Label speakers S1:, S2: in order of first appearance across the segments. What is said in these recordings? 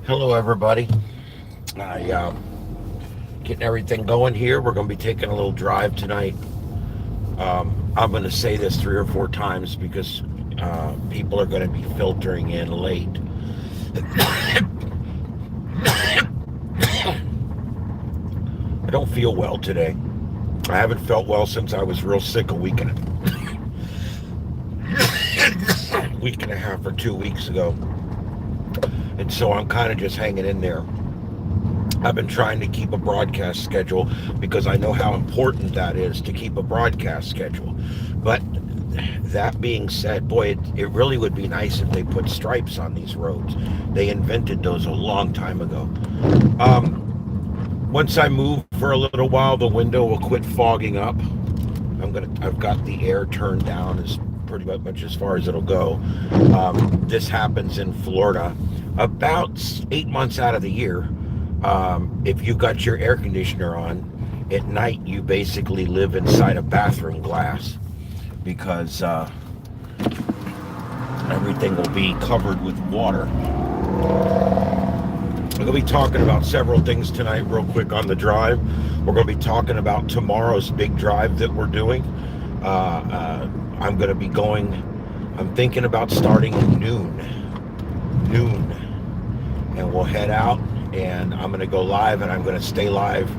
S1: Hello, everybody. I getting everything going here. We're going to be taking a little drive tonight. I'm going to say this 3 or 4 times because people are going to be filtering in late. I don't feel well today. I haven't felt well since I was real sick week and a half or 2 weeks ago, and so I'm kind of just hanging in there. I've been trying to keep a broadcast schedule because I know how important that is to keep a broadcast schedule. But that being said, boy, it really would be nice if they put stripes on these roads. They invented those a long time ago. Once I move for a little while, the window will quit fogging up. I've got the air turned down as pretty much as far as it'll go. This happens in Florida about 8 months out of the year. If you've got your air conditioner on at night, you basically live inside a bathroom glass because everything will be covered with water. We're going to be talking about several things tonight real quick on the drive. We're going to be talking about tomorrow's big drive that we're doing. I'm going to be I'm thinking about starting at noon, and we'll head out, and I'm going to go live, and I'm going to stay live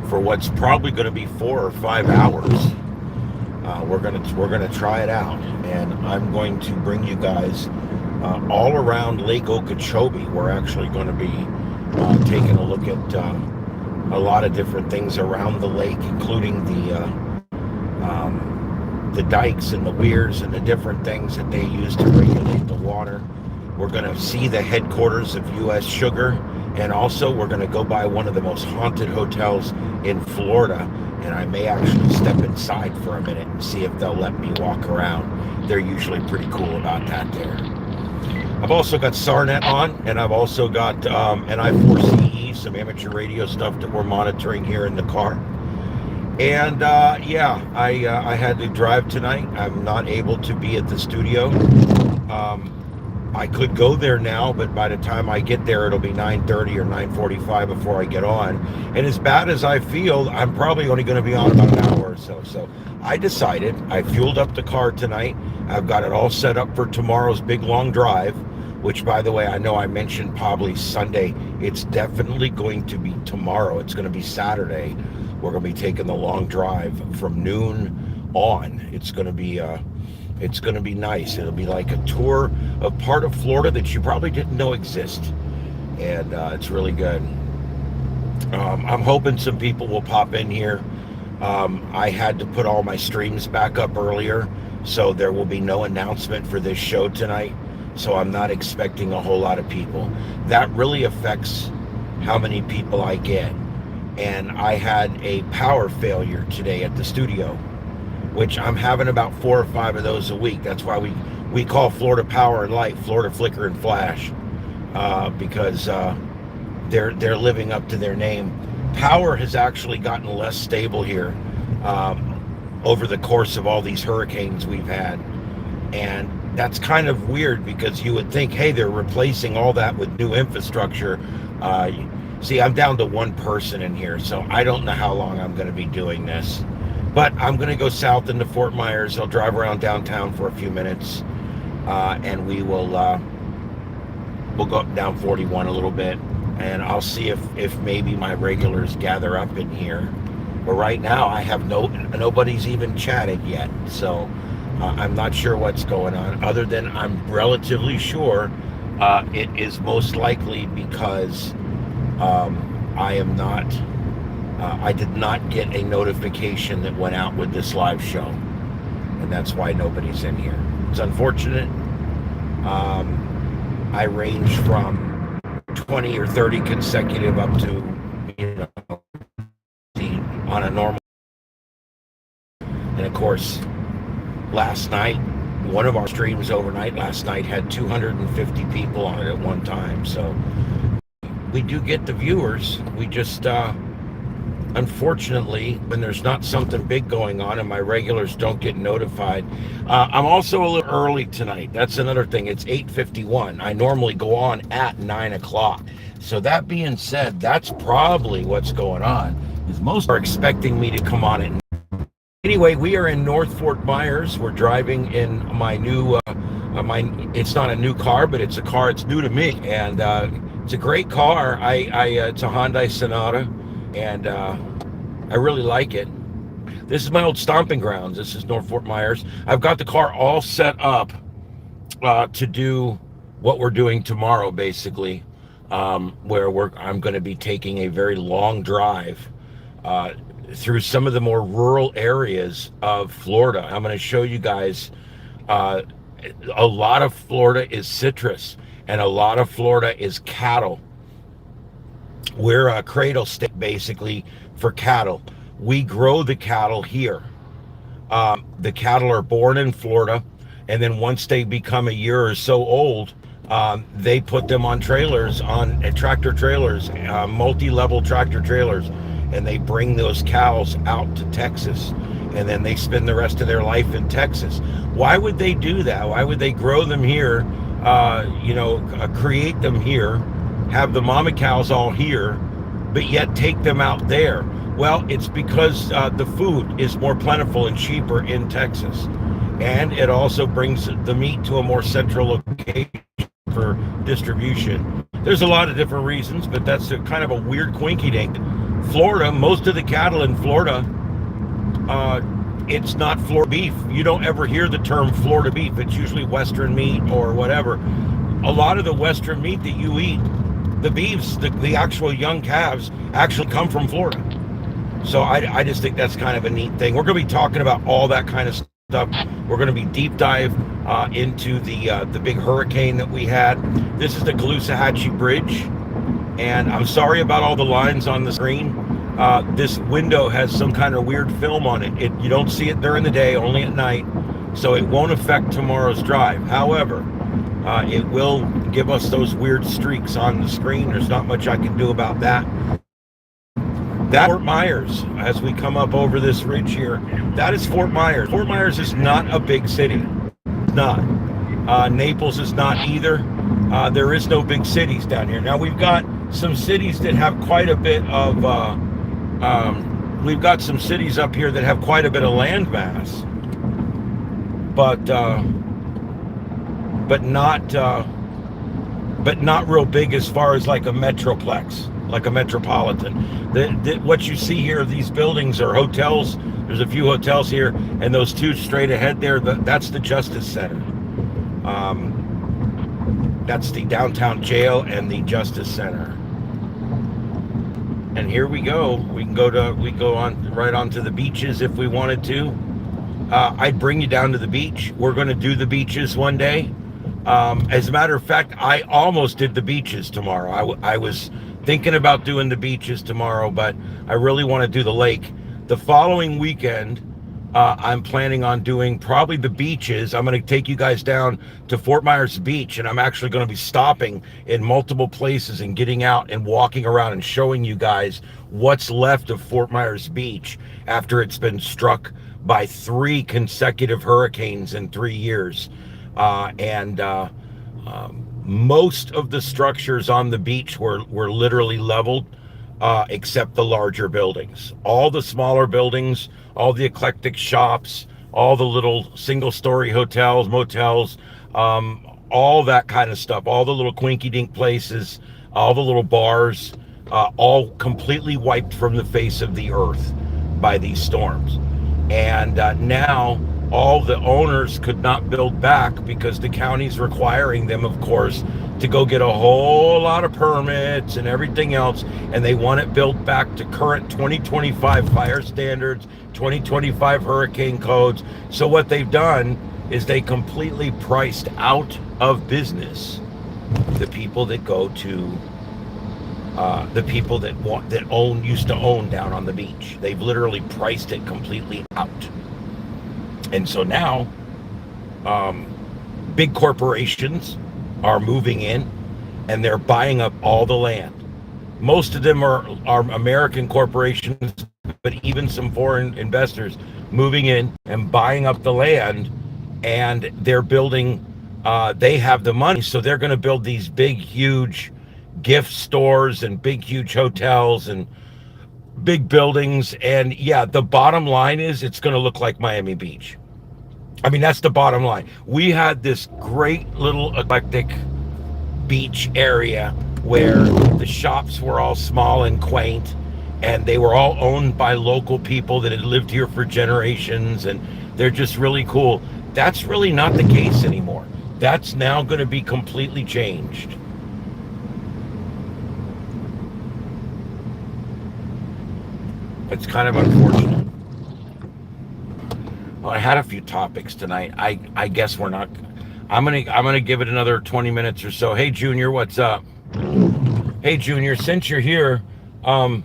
S1: for what's probably going to be 4 or 5 hours. We're gonna try it out, and I'm going to bring you guys all around Lake Okeechobee. We're actually going to be taking a look at a lot of different things around the lake, including the dikes and the weirs and the different things that they use to regulate the water. We're going to see the headquarters of U.S. Sugar, and also we're going to go by one of the most haunted hotels in Florida, and I may actually step inside for a minute and see if they'll let me walk around. They're usually pretty cool about that there. I've also got SARNet on, and I've also got an I4CE, some amateur radio stuff that we're monitoring here in the car. And I had to drive tonight. I'm not able to be at the studio. I could go there now, but by the time I get there, it'll be 9:30 or 9:45 before I get on. And as bad as I feel, I'm probably only going to be on about an hour or so. So I decided, I fueled up the car tonight. I've got it all set up for tomorrow's big long drive, which, by the way, I know I mentioned probably Sunday. It's definitely going to be tomorrow. It's going to be Saturday. We're going to be taking the long drive from noon on. It's going to be nice. It'll be like a tour of part of Florida that you probably didn't know exist. And it's really good. I'm hoping some people will pop in here. I had to put all my streams back up earlier, so there will be no announcement for this show tonight. So I'm not expecting a whole lot of people. That really affects how many people I get. And I had a power failure today at the studio, which I'm having about 4 or 5 of those a week. That's why we call Florida Power and Light Florida Flicker and Flash, because they're living up to their name. Power has actually gotten less stable here over the course of all these hurricanes we've had, and that's kind of weird because you would think, hey, they're replacing all that with new infrastructure. See, I'm down to one person in here, so I don't know how long I'm going to be doing this. But I'm going to go south into Fort Myers. I'll drive around downtown for a few minutes, and we'll go up down 41 a little bit, and I'll see if maybe my regulars gather up in here. But right now, I have nobody's even chatted yet, so I'm not sure what's going on. Other than I'm relatively sure it is most likely because I did not get a notification that went out with this live show, and that's why nobody's in here. It's unfortunate. I range from 20 or 30 consecutive up to, on a normal. And of course, last night, one of our streams overnight last night had 250 people on it at one time. So we do get the viewers. We just, unfortunately, when there's not something big going on and my regulars don't get notified. I'm also a little early tonight. That's another thing. It's 8:51. I normally go on at 9 o'clock. So that being said, that's probably what's going on, is most are expecting me to come on at. Anyway, we are in North Fort Myers. We're driving in my new, it's not a new car, but it's a car, it's new to me. And it's a great car. It's a Hyundai Sonata, and I really like it. This is my old stomping grounds. This is North Fort Myers. I've got the car all set up to do what we're doing tomorrow, basically, where I'm going to be taking a very long drive through some of the more rural areas of Florida. I'm going to show you guys a lot of Florida is citrus, and a lot of Florida is cattle. We're a cradle state, basically, for cattle. We grow the cattle here. The cattle are born in Florida, and then once they become a year or so old, they put them on trailers, on tractor trailers, multi-level tractor trailers, and they bring those cows out to Texas, and then they spend the rest of their life in Texas. Why would they do that? Why would they grow them here, create them here, have the mama cows all here, but yet take them out there? Well, it's because the food is more plentiful and cheaper in Texas, and it also brings the meat to a more central location for distribution. There's a lot of different reasons, but that's kind of a weird quinky dink. Florida, most of the cattle in Florida, it's not Florida beef. You don't ever hear the term Florida beef. It's usually Western meat or whatever. A lot of the Western meat that you eat, the beefs, the actual young calves, actually come from Florida. So I just think that's kind of a neat thing. We're going to be talking about all that kind of stuff. We're going to be deep dive into the big hurricane that we had. This is the Caloosahatchee Bridge, and I'm sorry about all the lines on the screen. This window has some kind of weird film on it. You don't see it during the day, only at night, so it won't affect tomorrow's drive. However, it will give us those weird streaks on the screen. There's not much I can do about that. That's Fort Myers, as we come up over this ridge here. That is Fort Myers. Fort Myers is not a big city. It's not. Naples is not either. There is no big cities down here. Now, we've got some cities that have quite a bit of, we've got some cities up here that have quite a bit of land mass, but not real big as far as like a metroplex, like a metropolitan. What you see here, these buildings are hotels. There's a few hotels here, and those two straight ahead there, that's the Justice Center. That's the downtown jail and the Justice Center. And here we go. We go on right onto the beaches if we wanted to. I'd bring you down to the beach. We're going to do the beaches one day. As a matter of fact, I almost did the beaches tomorrow. I was thinking about doing the beaches tomorrow, but I really want to do the lake. The following weekend, I'm planning on doing probably the beaches. I'm going to take you guys down to Fort Myers Beach, and I'm actually going to be stopping in multiple places and getting out and walking around and showing you guys what's left of Fort Myers Beach after it's been struck by 3 consecutive hurricanes in 3 years. Most of the structures on the beach were literally leveled, except the larger buildings. All the smaller buildings, all the eclectic shops, all the little single-story hotels, motels, all that kind of stuff, all the little quinky-dink places, all the little bars, all completely wiped from the face of the earth by these storms. And now all the owners could not build back because the county's requiring them, of course, to go get a whole lot of permits and everything else, and they want it built back to current 2025 fire standards, 2025 hurricane codes. So what they've done is they completely priced out of business the people that go to the people that used to own down on the beach. They've literally priced it completely out. And so now, big corporations are moving in, and they're buying up all the land. Most of them are American corporations, but even some foreign investors moving in and buying up the land, and they're building. They have the money, so they're going to build these big, huge gift stores and big, huge hotels and big buildings. And yeah, the bottom line is it's going to look like Miami Beach. I mean, that's the bottom line. We had this great little eclectic beach area where the shops were all small and quaint, and they were all owned by local people that had lived here for generations, and they're just really cool. That's really not the case anymore. That's now going to be completely changed. It's kind of unfortunate. Well, I had a few topics tonight. I guess we're not. I'm gonna give it another 20 minutes or so. Hey Junior, what's up? Hey Junior, since you're here, I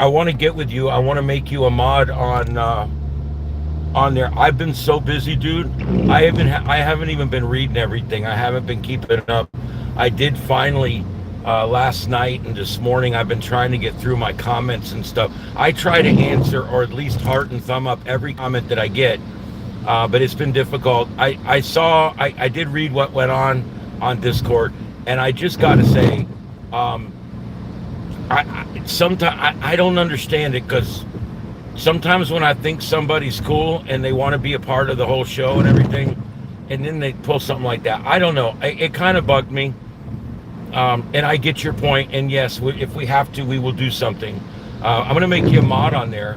S1: want to get with you. I want to make you a mod on there. I've been so busy, dude. I haven't even been reading everything. I haven't been keeping up. I did finally last night and this morning. I've been trying to get through my comments and stuff. I try to answer, or at least heart and thumb up, every comment that I get, but it's been difficult. I did read what went on Discord, and I just got to say, sometimes I don't understand it, because sometimes when I think somebody's cool and they want to be a part of the whole show and everything, and then they pull something like that, I don't know. It kind of bugged me. And I get your point, and yes, if we have to, we will do something. I'm going to make you a mod on there.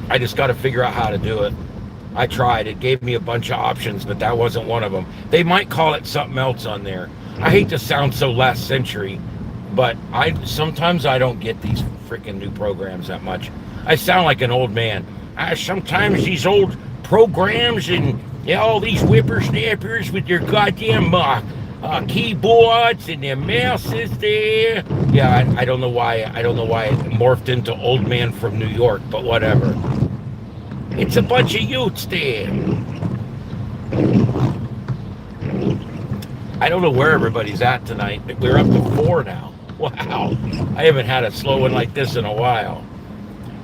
S1: I just got to figure out how to do it. I tried. It gave me a bunch of options, but that wasn't one of them. They might call it something else on there. I hate to sound so last century, but sometimes I don't get these freaking new programs that much. I sound like an old man. Sometimes these old programs and all these whippersnappers with their goddamn keyboards and their mouses there. Yeah, I don't know why. I don't know why it morphed into old man from New York, but whatever. It's a bunch of youths there. I don't know where everybody's at tonight. We're up to 4 now. Wow. I haven't had a slow one like this in a while.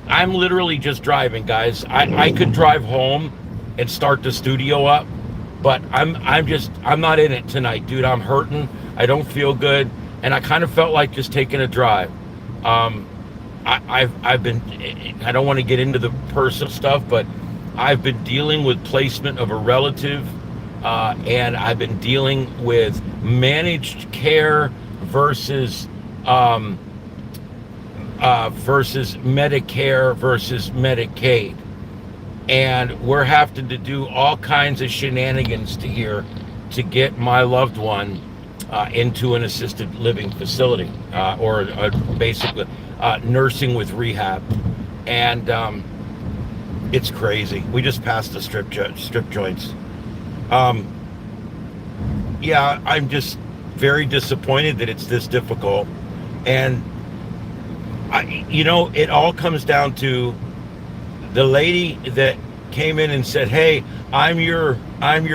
S1: I'm literally just driving, guys. I could drive home and start the studio up, but I'm not in it tonight, dude. I'm hurting. I don't feel good, and I kind of felt like just taking a drive. I've been, I don't want to get into the personal stuff, but I've been dealing with placement of a relative, and I've been dealing with managed care versus Medicare versus Medicaid. And we're having to do all kinds of shenanigans to get my loved one into an assisted living facility, or basically nursing with rehab. And it's crazy. We just passed the strip joints. Yeah, I'm just very disappointed that it's this difficult. And it all comes down to the lady that came in and said, "Hey, I'm your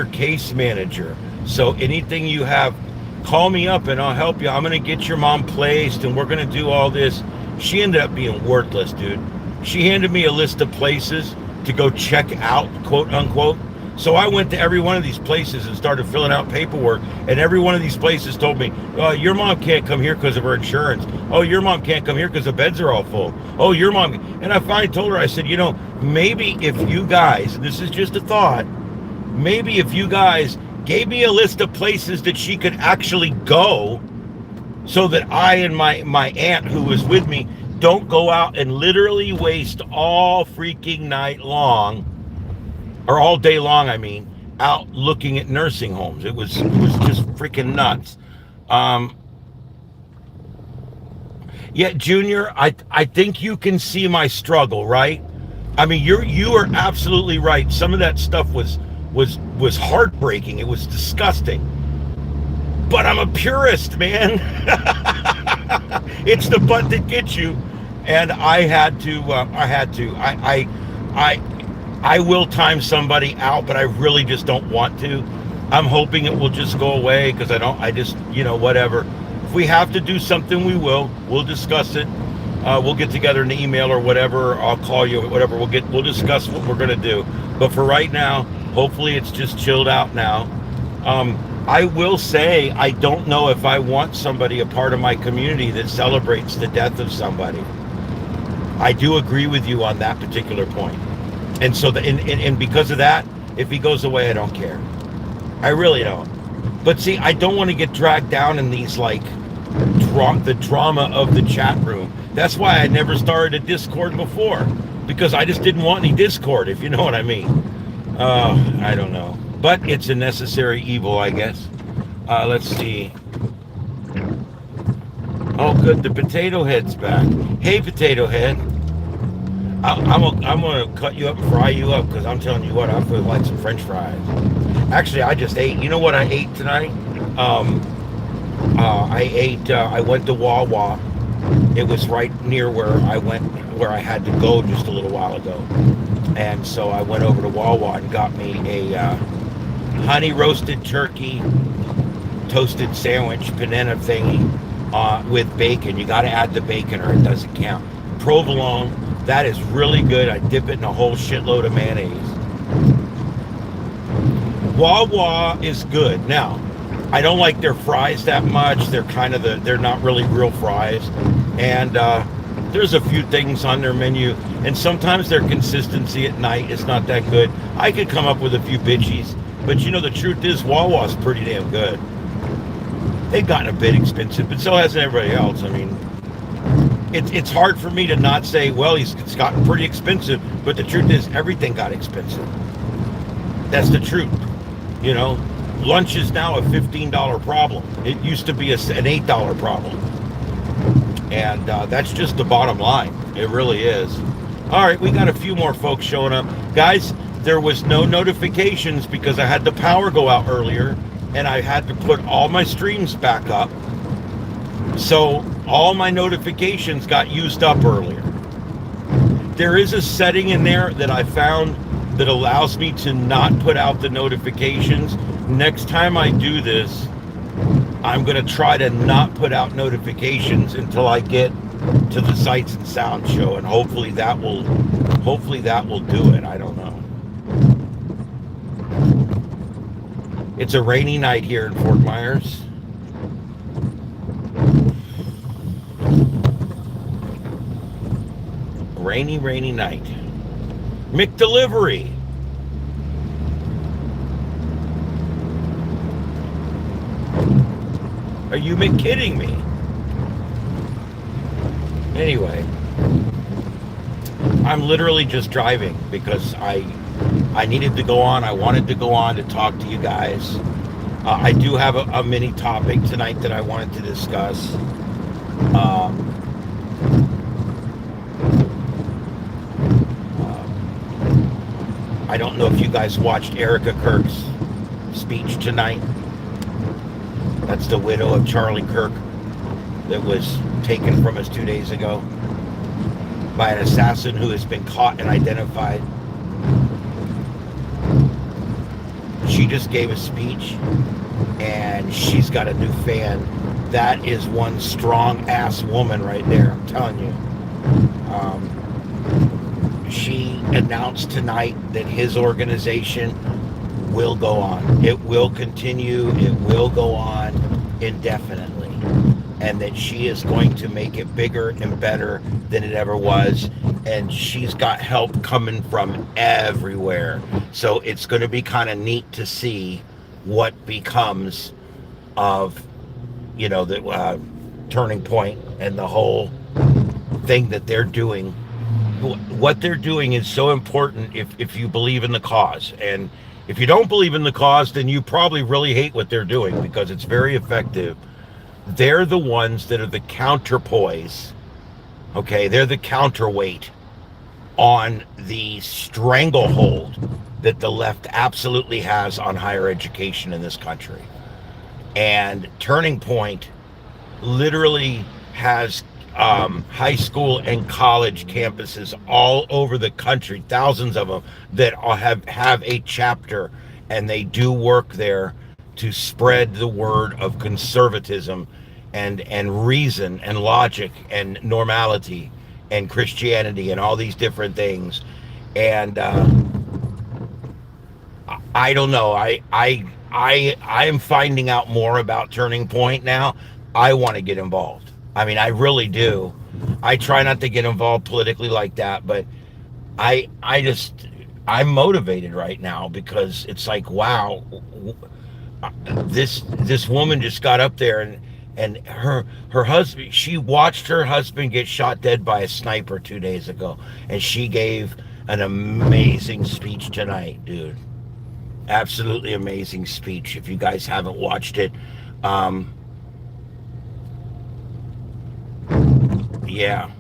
S1: case manager. So anything you have, call me up and I'll help you. I'm going to get your mom placed and we're going to do all this." She ended up being worthless, dude. She handed me a list of places to go check out, quote unquote. So I went to every one of these places and started filling out paperwork, and every one of these places told me, "Oh, your mom can't come here because of her insurance. Oh, your mom can't come here because the beds are all full. Oh, your mom." And I finally told her, I said, maybe if you guys, and this is just a thought, maybe if you guys gave me a list of places that she could actually go, so that I and my aunt who was with me don't go out and literally waste all freaking night long, or all day long, out looking at nursing homes. It was just freaking nuts. Yeah, Junior, I think you can see my struggle, right? You are absolutely right. Some of that stuff was heartbreaking. It was disgusting. But I'm a purist, man. It's the butt that gets you. And I had to. I will time somebody out, but I really just don't want to. I'm hoping it will just go away, because whatever. we have to do something, we will. We'll discuss it. We'll get together in an email or whatever. I'll call you, whatever. We'll discuss what we're gonna do. But for right now, hopefully it's just chilled out now. I will say I don't know if I want somebody a part of my community that celebrates the death of somebody. I do agree with you on that particular point. And so and because of that, if he goes away, I don't care. I really don't. But see, I don't want to get dragged down in these like the drama of the chat room. That's why I never started a Discord before, because I just didn't want any Discord, if you know what I mean. I don't know. But it's a necessary evil, I guess. Let's see. Oh, good. The Potato Head's back. Hey, Potato Head. I'm gonna cut you up and fry you up, because I'm telling you what, I feel like some French fries. Actually, I just ate. You know what I ate tonight? I went to Wawa. It was right near where I had to go just a little while ago. And so I went over to Wawa and got me a honey roasted turkey toasted sandwich panetta thingy with bacon. You got to add the bacon or it doesn't count. Provolone, that is really good. I dip it in a whole shitload of mayonnaise. Wawa is good. Now, I don't like their fries that much. They're kind of they're not really real fries. And there's a few things on their menu, and sometimes their consistency at night is not that good. I could come up with a few bitchies, but you know, the truth is Wawa's pretty damn good. They've gotten a bit expensive, but so has everybody else. I mean, it's hard for me to not say, well, it's gotten pretty expensive, but the truth is everything got expensive. That's the truth. You know, lunch is now a $15 problem. It used to be an $8 problem. And that's just the bottom line. It really is. All right, we got a few more folks showing up. Guys, there was no notifications because I had the power go out earlier, and I had to put all my streams back up. So all my notifications got used up earlier. There is a setting in there that I found that allows me to not put out the notifications. Next time I do this, I'm going to try to not put out notifications until I get to the Sights and Sound show, and hopefully that will do it. I don't know. It's a rainy night here in Fort Myers. Rainy night. McDelivery. Are you kidding me? Anyway, I'm literally just driving because I needed to go on. I wanted to go on to talk to you guys. I do have a mini topic tonight that I wanted to discuss. I don't know if you guys watched Erika Kirk's speech tonight. That's the widow of Charlie Kirk that was taken from us 2 days ago by an assassin who has been caught and identified. She just gave a speech, and she's got a new fan. That is one strong-ass woman right there, I'm telling you. She announced tonight that his organization will go on. It will continue. It will go on indefinitely. And that she is going to make it bigger and better than it ever was. And she's got help coming from everywhere. So it's going to be kind of neat to see what becomes of, you know, the Turning Point and the whole thing that they're doing. What they're doing is so important if you believe in the cause. And if you don't believe in the cause, then you probably really hate what they're doing, because it's very effective. They're the ones that are the counterpoise. Okay, they're the counterweight on the stranglehold that the left absolutely has on higher education in this country. And Turning Point literally has high school and college campuses all over the country, thousands of them, that have a chapter, and they do work there to spread the word of conservatism and reason and logic and normality and Christianity and all these different things. And I don't know. I am finding out more about Turning Point now. I want to get involved. I mean, I really do. I try not to get involved politically like that, but I just I'm motivated right now because it's like, wow, this woman just got up there and her husband, she watched her husband get shot dead by a sniper 2 days ago, and she gave an amazing speech tonight, dude. Absolutely amazing speech. If you guys haven't watched it, um, yeah.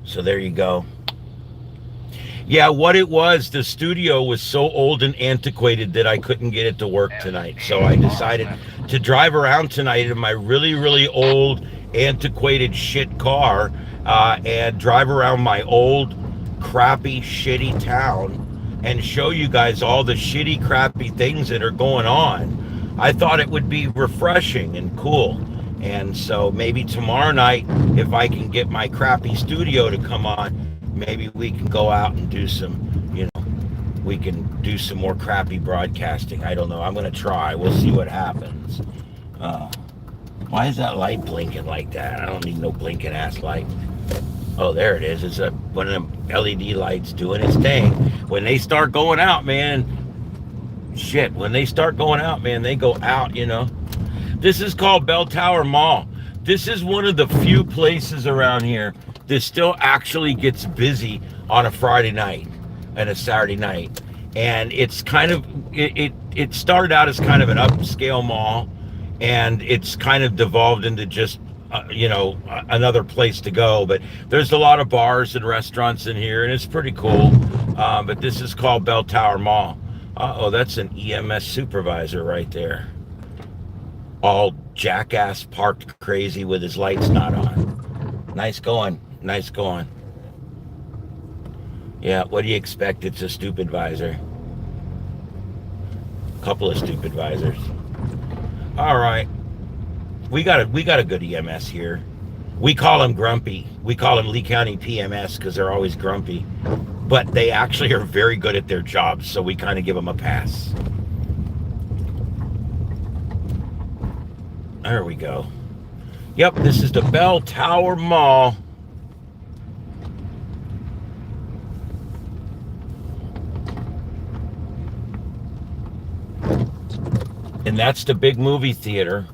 S1: So there you go. Yeah, what it was, the studio was so old and antiquated that I couldn't get it to work tonight. So I decided to drive around tonight in my really, really old, antiquated shit car, and drive around my old, crappy, shitty town and show you guys all the shitty, crappy things that are going on. I thought it would be refreshing and cool. And so maybe tomorrow night, if I can get my crappy studio to come on, maybe we can go out and do some, we can do some more crappy broadcasting. I don't know. I'm going to try. We'll see what happens. Why is that light blinking like that? I don't need no blinking ass light. Oh, there it is. It's one of them LED lights doing its thing. When they start going out, man, when they start going out, man, they go out, This is called Bell Tower Mall. This is one of the few places around here that still actually gets busy on a Friday night and a Saturday night. And it's kind of, it started out as kind of an upscale mall, and it's kind of devolved into just, another place to go. But there's a lot of bars and restaurants in here, and it's pretty cool. But this is called Bell Tower Mall. Uh-oh, that's an EMS supervisor right there. All jackass parked crazy with his lights not on. Nice going. Nice going. Yeah, what do you expect? It's a stupid visor. Couple of stupid visors. All right. We got a good EMS here. We call him Grumpy. We call him Lee County PMS because they're always grumpy. But they actually are very good at their jobs, so we kind of give them a pass. There we go. Yep, this is the Bell Tower Mall. And that's the big movie theater.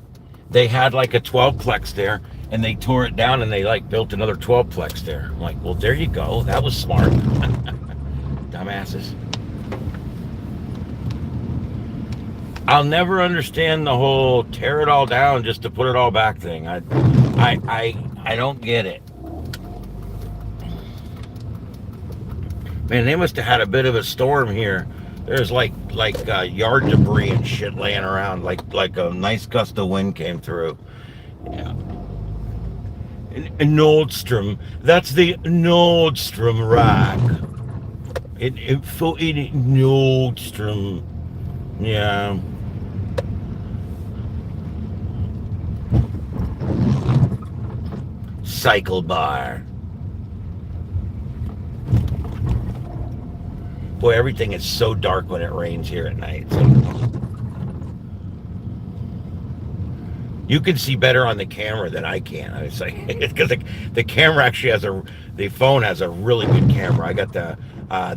S1: They had like a 12-plex there, and they tore it down and they built another 12-plex there. I'm like, well, there you go. That was smart. Dumbasses. I'll never understand the whole tear it all down just to put it all back thing. I don't get it. Man, they must have had a bit of a storm here. There's like yard debris and shit laying around, like a nice gust of wind came through. Yeah. In Nordstrom, that's the Nordstrom rack. In Nordstrom, yeah. Cycle bar. Boy, everything is so dark when it rains here at night. So you can see better on the camera than I can. I was like, because the camera actually the phone has a really good camera. I got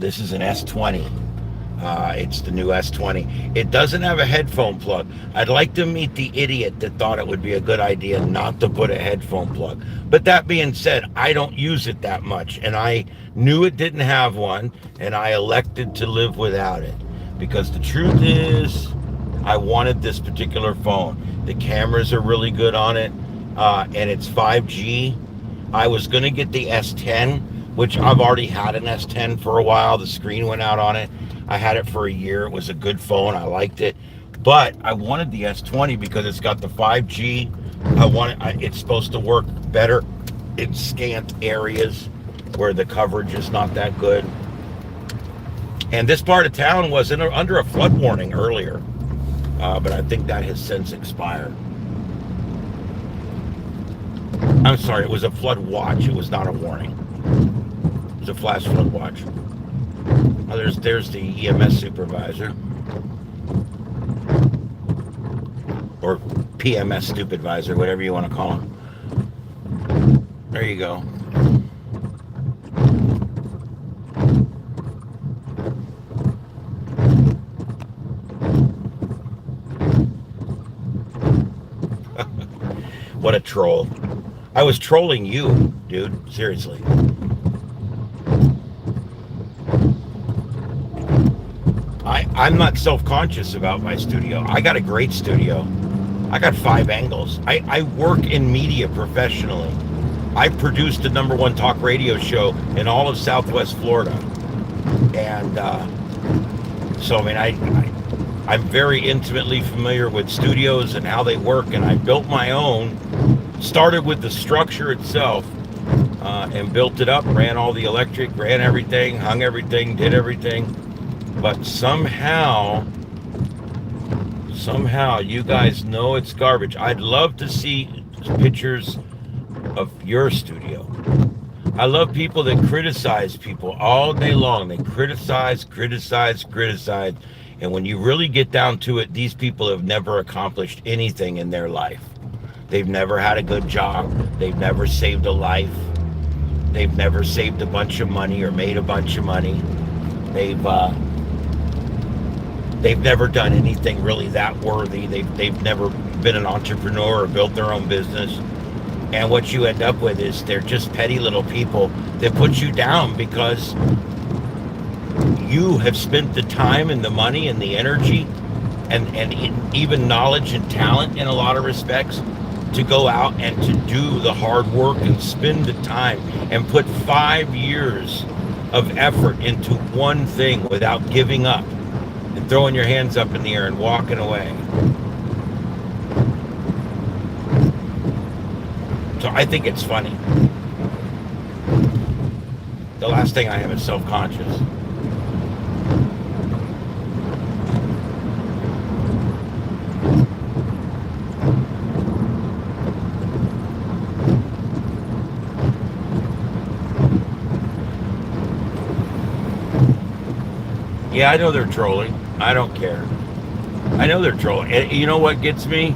S1: this is an S20. It's the new S20. It doesn't have a headphone plug. I'd like to meet the idiot that thought it would be a good idea not to put a headphone plug. But that being said, I don't use it that much, and I knew it didn't have one, and I elected to live without it. Because the truth is, I wanted this particular phone. The cameras are really good on it, and it's 5G. I was going to get the S10, which I've already had an S10 for a while. The screen went out on it. I had it for a year. It was a good phone. I liked it. But I wanted the S20 because it's got the 5G. It's supposed to work better in scant areas where the coverage is not that good. And this part of town was under a flood warning earlier. But I think that has since expired. I'm sorry, it was a flood watch. It was not a warning. It was a flash flood watch. Oh, there's the EMS supervisor. Or PMS supervisor, whatever you want to call him. There you go. What a troll. I was trolling you, dude. Seriously. I'm not self-conscious about my studio. I got a great studio. I got 5 angles. I work in media professionally. I produced the #1 talk radio show in all of Southwest Florida. And so, I mean, I'm very intimately familiar with studios and how they work, and I built my own. Started with the structure itself, and built it up, ran all the electric, ran everything, hung everything, did everything. But somehow you guys know it's garbage. I'd love to see pictures of your studio. I love people that criticize people all day long. They criticize. And when you really get down to it, these people have never accomplished anything in their life. They've never had a good job. They've never saved a life. They've never saved a bunch of money or made a bunch of money. They've never done anything really that worthy. They've never been an entrepreneur or built their own business. And what you end up with is they're just petty little people that put you down because you have spent the time and the money and the energy and even knowledge and talent in a lot of respects to go out and to do the hard work and spend the time and put 5 years of effort into one thing without giving up and throwing your hands up in the air and walking away. So I think it's funny. The last thing I am is self-conscious. Yeah, I know they're trolling. I don't care. I know they're trolling. And you know what gets me?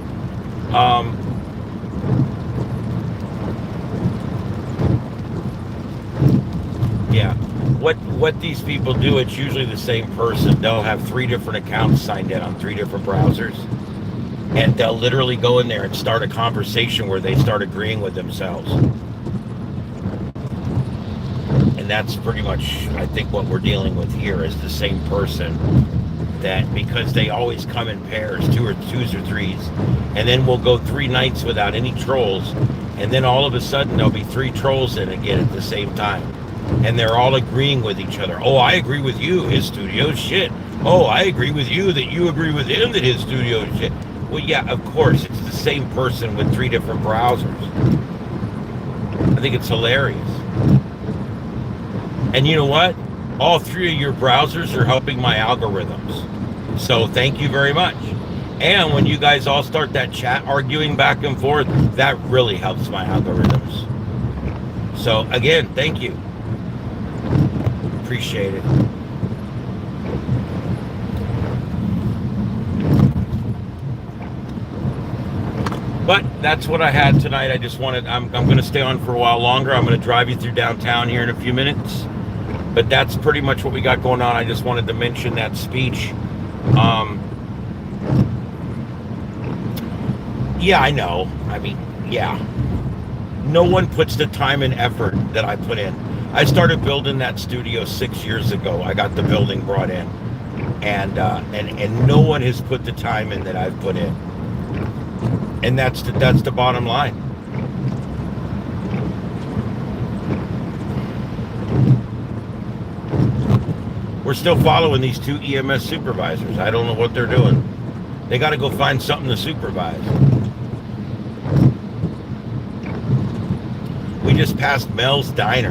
S1: Yeah. What these people do, it's usually the same person. They'll have 3 different accounts signed in on 3 different browsers. And they'll literally go in there and start a conversation where they start agreeing with themselves. And that's pretty much, I think, what we're dealing with here is the same person that, because they always come in pairs, 2s or 3s, and then we'll go 3 nights without any trolls, and then all of a sudden there'll be 3 trolls in again at the same time, and they're all agreeing with each other. Oh, I agree with you, his studio shit. Oh, I agree with you that you agree with him that his studio is shit. Well, yeah, of course, it's the same person with 3 different browsers. I think it's hilarious. And you know what? All 3 of your browsers are helping my algorithms. So thank you very much. And when you guys all start that chat arguing back and forth, that really helps my algorithms. So again, thank you. Appreciate it. But that's what I had tonight. I just wanted, I'm going to stay on for a while longer. I'm going to drive you through downtown here in a few minutes. But that's pretty much what we got going on. I just wanted to mention that speech. Yeah, I know. I mean, yeah. No one puts the time and effort that I put in. I started building that studio 6 years ago. I got the building brought in. And no one has put the time in that I've put in. And that's the bottom line. We're still following these 2 EMS supervisors. I don't know what they're doing. They got to go find something to supervise. We just passed Mel's Diner.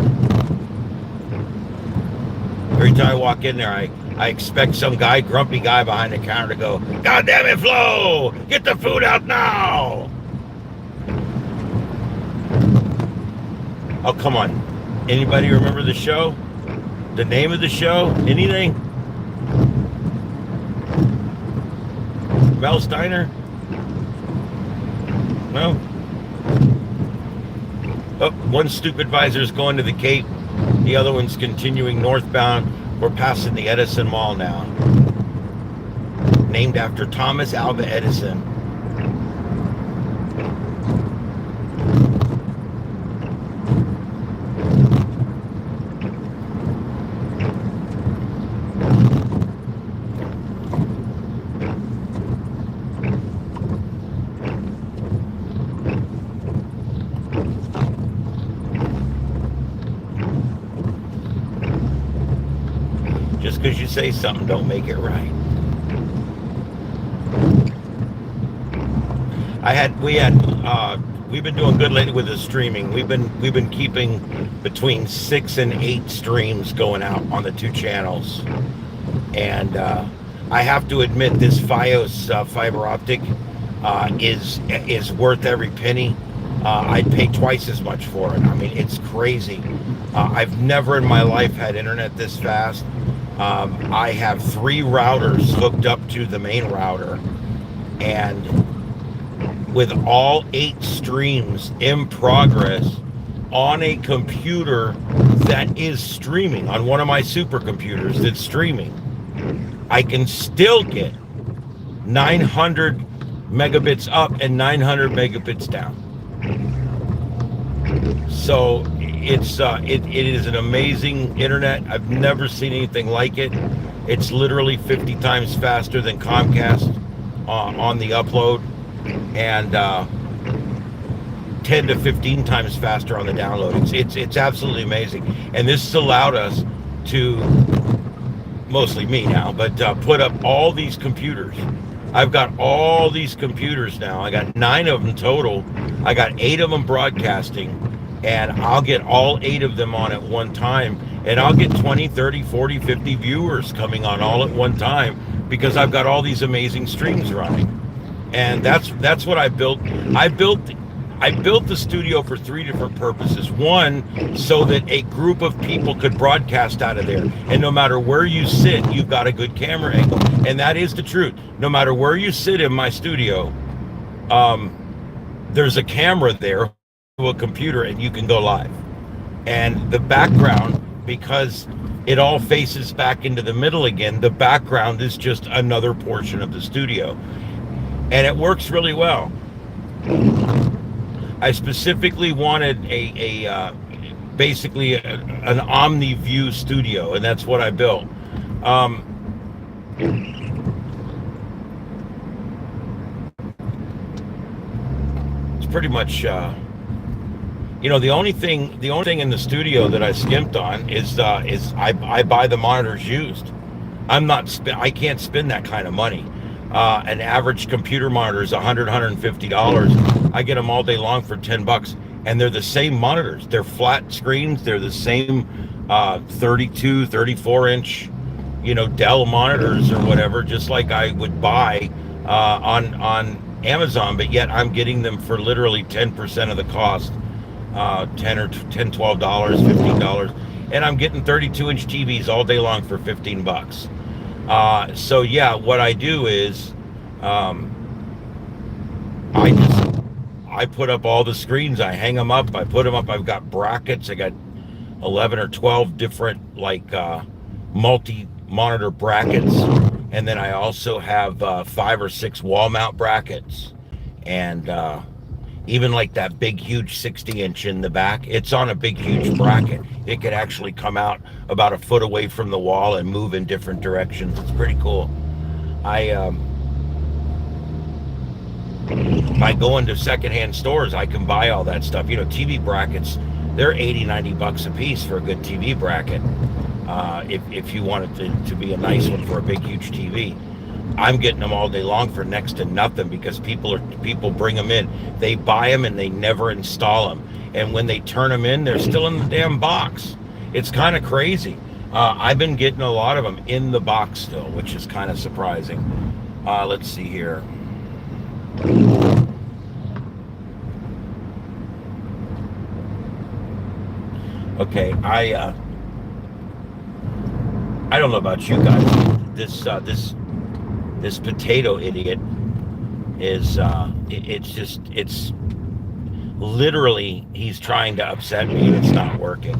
S1: Every time I walk in there, I expect some guy, grumpy guy behind the counter to go, "God damn it, Flo! Get the food out now!" Oh, come on. Anybody remember the show? The name of the show? Anything? Mel Steiner? No? Oh, one stupid visor is going to the Cape. The other one's continuing northbound. We're passing the Edison Mall now. Named after Thomas Alva Edison. Just because you say something don't make it right. We've been doing good lately with the streaming. We've been keeping between 6 and 8 streams going out on the 2 channels. And I have to admit, this Fios fiber optic is worth every penny. I'd pay twice as much for it. I mean, it's crazy. I've never in my life had internet this fast. I have 3 routers hooked up to the main router, and with all 8 streams in progress on a computer that is streaming, on one of my supercomputers that's streaming, I can still get 900 megabits up and 900 megabits down. So it is an amazing internet. I've never seen anything like it. It's literally 50 times faster than Comcast on the upload, and 10 to 15 times faster on the download. It's absolutely amazing. And this has allowed us to, mostly me now, but put up all these computers. I've got all these computers now. I got 9 of them total. I got 8 of them broadcasting, and I'll get all 8 of them on at one time, and I'll get 20, 30, 40, 50 viewers coming on all at one time because I've got all these amazing streams running. And that's what I built. I built the studio for 3 different purposes. One, so that a group of people could broadcast out of there. And no matter where you sit, you've got a good camera angle. And that is the truth. No matter where you sit in my studio, there's a camera there to a computer, and you can go live. And the background, because it all faces back into the middle again, the background is just another portion of the studio. And it works really well. I specifically wanted basically an OmniView studio, and that's what I built. It's pretty much, the only thing in the studio that I skimped on is I buy the monitors used. I can't spend that kind of money. An average computer monitor is $100, $150. I get them all day long for $10, and they're the same monitors. They're flat screens. They're the same 32, 34 inch, Dell monitors or whatever, just like I would buy on Amazon. But yet I'm getting them for literally 10% of the cost, $10, $12, $15, and I'm getting 32 inch TVs all day long for $15. So yeah, what I do is, I put up all the screens, I hang them up, I put them up, I've got brackets, I got 11 or 12 different, multi-monitor brackets, and then I also have 5 or 6 wall mount brackets, and even like that big huge 60 inch in the back, it's on a big huge bracket. It could actually come out about a foot away from the wall and move in different directions. It's pretty cool. By going to secondhand stores, I can buy all that stuff. TV brackets, they're $80, $90 a piece for a good TV bracket. If you want it to be a nice one for a big huge TV. I'm getting them all day long for next to nothing because people bring them in. They buy them and they never install them. And when they turn them in, they're still in the damn box. It's kind of crazy. I've been getting a lot of them in the box still, which is kind of surprising. Let's see here. Okay, I don't know about you guys. This potato idiot is it's literally, he's trying to upset me and it's not working.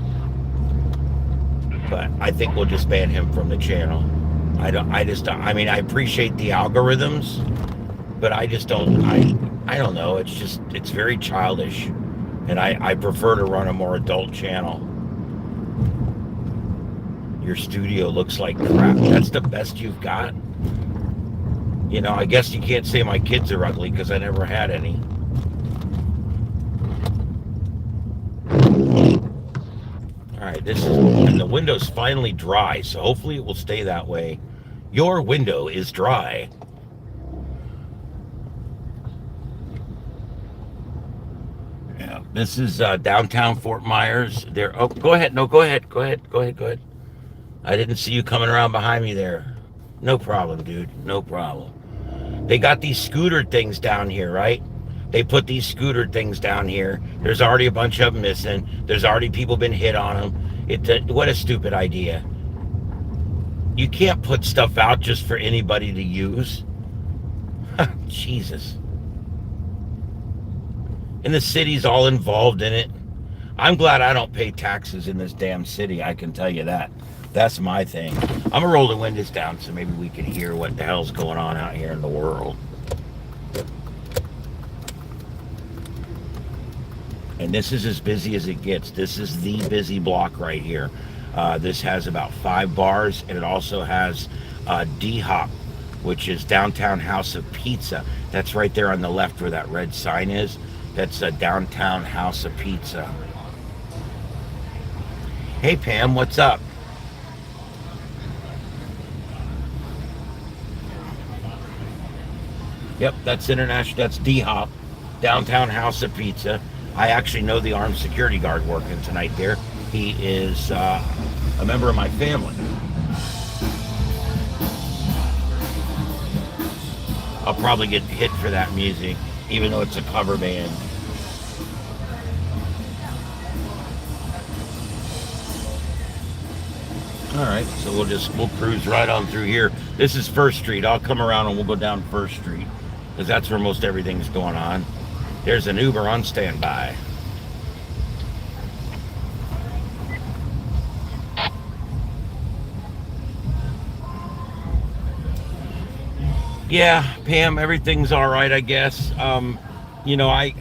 S1: But I think we'll just ban him from the channel. I mean, I appreciate the algorithms, but I just don't, I don't know. It's very childish. And I prefer to run a more adult channel. Your studio looks like crap. That's the best you've got? You know, I guess you can't say my kids are ugly because I never had any. All right, and the window's finally dry, so hopefully it will stay that way. Your window is dry. Yeah, this is downtown Fort Myers. There. Oh, go ahead. No, go ahead. Go ahead. Go ahead. Go ahead. I didn't see you coming around behind me there. No problem, dude. No problem. They got these scooter things down here, right? They put these scooter things down here. There's already a bunch of them missing. There's already people been hit on them. What a stupid idea. You can't put stuff out just for anybody to use. Jesus. And the city's all involved in it. I'm glad I don't pay taxes in this damn city, I can tell you that. That's my thing. I'm gonna roll the windows down so maybe we can hear what the hell's going on out here in the world. And this is as busy as it gets. This is the busy block right here. This has about 5 bars, and it also has D-Hop, which is Downtown House of Pizza. That's right there on the left where that red sign is. That's a Downtown House of Pizza. Hey Pam, what's up? Yep, that's international. That's D-Hop, Downtown House of Pizza. I actually know the armed security guard working tonight there. He is a member of my family. I'll probably get hit for that music, even though it's a cover band. All right, so we'll cruise right on through here. This is First Street. I'll come around and we'll go down First Street because that's where most everything's going on. There's an Uber on standby. Yeah, Pam, everything's all right, I guess. You know, I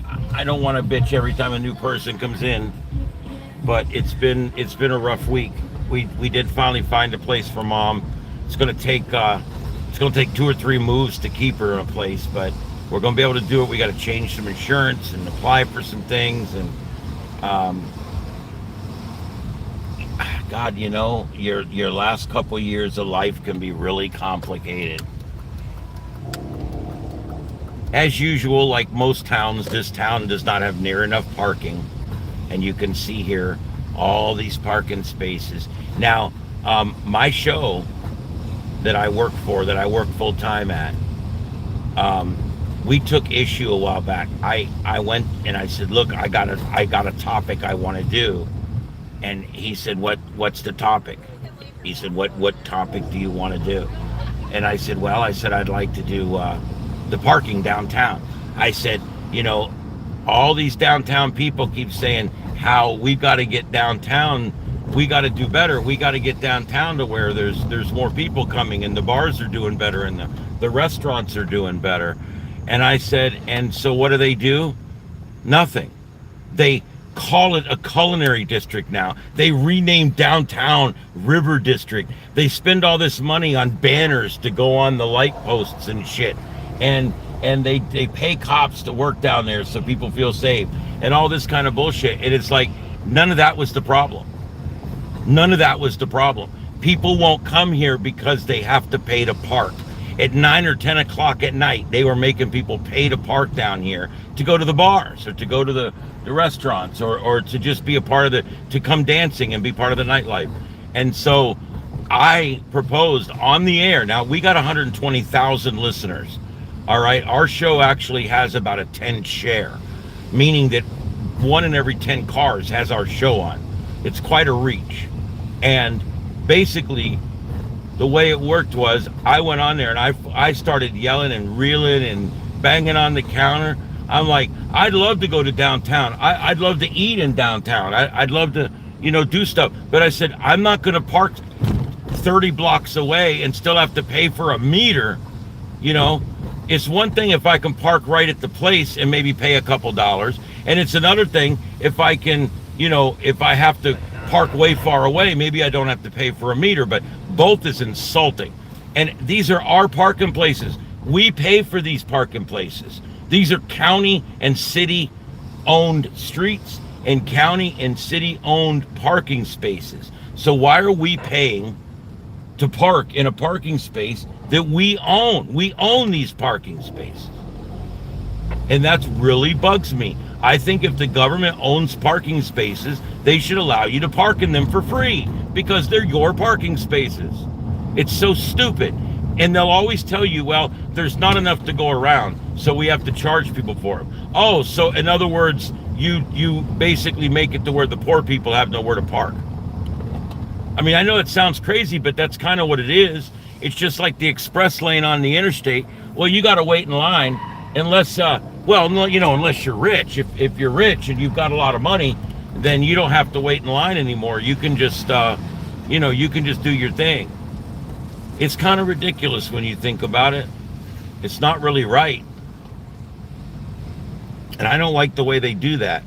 S1: don't want to bitch every time a new person comes in, but it's been a rough week. We did finally find a place for Mom. It's gonna take 2 or 3 moves to keep her in a place, but we're gonna be able to do it. We got to change some insurance and apply for some things, and God, you know, your last couple years of life can be really complicated. As usual, like most towns, this town does not have near enough parking, and you can see here all these parking spaces. Now, my show that I work for, that I work full time at, we took issue a while back. I went and I said, look, I got a topic I want to do, and he said, what's the topic? He said, what topic do you want to do? And I said, well, I'd like to do the parking downtown. I said, you know, all these downtown people keep saying how we got to get downtown, we got to do better, we got to get downtown to where there's more people coming and the bars are doing better and the restaurants are doing better. And I said, and so what do? Nothing. They call it a culinary district now. They renamed downtown River District. They spend all this money on banners to go on the light posts and shit. And they pay cops to work down there so people feel safe and all this kind of bullshit. And it's like, none of that was the problem. None of that was the problem. People won't come here because they have to pay to park. At 9 or 10 o'clock at night, they were making people pay to park down here to go to the bars or to go to the restaurants or to just be a part of to come dancing and be part of the nightlife. And so I proposed on the air. Now, we got 120,000 listeners. All right. Our show actually has about a 10 share, meaning that 1 in every 10 cars has our show on. It's quite a reach. And basically, the way it worked was I went on there and I started yelling and reeling and banging on the counter. I'm like, I'd love to go to downtown. I'd love to eat in downtown. I'd love to, do stuff. But I said, I'm not going to park 30 blocks away and still have to pay for a meter. It's one thing if I can park right at the place and maybe pay a couple dollars. And it's another thing if I can, if I have to park way far away, maybe I don't have to pay for a meter, but both is insulting. And these are our parking places. We pay for these parking places. These are county and city owned streets and county and city owned parking spaces. So why are we paying to park in a parking space that we own? We own these parking spaces. And that's really bugs me. I think if the government owns parking spaces, they should allow you to park in them for free because they're your parking spaces. It's so stupid. And they'll always tell you, well, there's not enough to go around, so we have to charge people for them. Oh, so in other words, you basically make it to where the poor people have nowhere to park. I mean, I know it sounds crazy, but that's kind of what it is. It's just like the express lane on the interstate. Well, you got to wait in line unless, unless you're rich. If you're rich and you've got a lot of money, then you don't have to wait in line anymore. You can just, you can just do your thing. It's kind of ridiculous when you think about it. It's not really right. And I don't like the way they do that.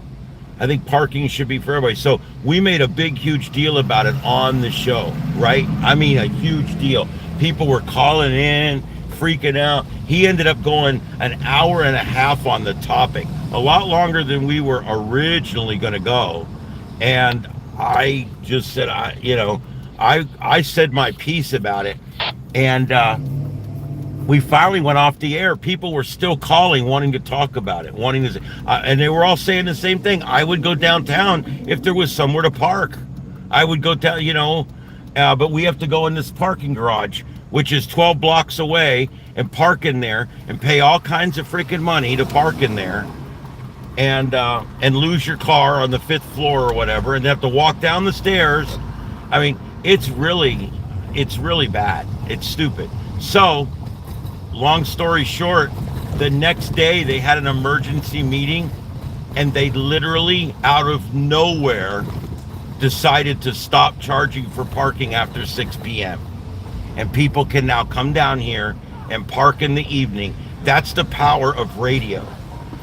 S1: I think parking should be for everybody. So we made a big, huge deal about it on the show, right? I mean, a huge deal. People were calling in, freaking out. He ended up going an hour and a half on the topic, a lot longer than we were originally going to go. And I just said, I said my piece about it. And we finally went off the air. People were still calling, wanting to talk about it, and they were all saying the same thing. I would go downtown if there was somewhere to park. I would go down, but we have to go in this parking garage, which is 12 blocks away, and park in there and pay all kinds of freaking money to park in there, and lose your car on the 5th floor or whatever, and have to walk down the stairs. I mean, it's really bad. It's stupid. So, long story short, the next day they had an emergency meeting and they literally out of nowhere decided to stop charging for parking after 6 p.m. And people can now come down here and park in the evening. That's the power of radio.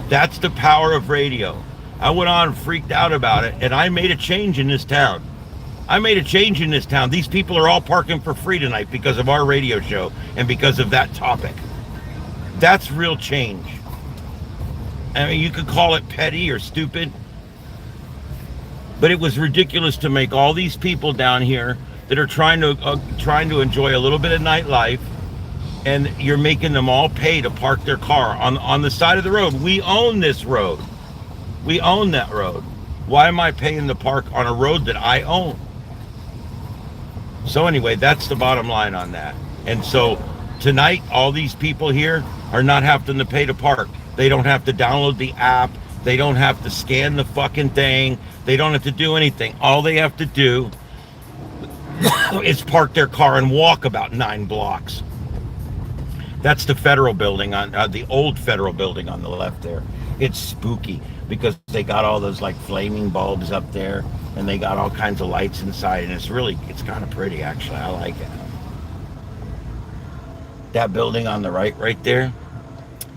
S1: That's the power of radio. I went on and freaked out about it, and I made a change in this town. These people are all parking for free tonight because of our radio show and because of that topic. That's real change. I mean, you could call it petty or stupid, but it was ridiculous to make all these people down here that are trying to enjoy a little bit of nightlife, and you're making them all pay to park their car on the side of the road. We own this road. We own that road. Why am I paying to park on a road that I own? So anyway, that's the bottom line on that. And so tonight, all these people here are not having to pay to park. They don't have to download the app. They don't have to scan the fucking thing. They don't have to do anything. All they have to do is park their car and walk about 9 blocks. That's the federal building on the old federal building on the left there. It's spooky because they got all those like flaming bulbs up there, and they got all kinds of lights inside, and it's kind of pretty actually. I like it. That building on the right there,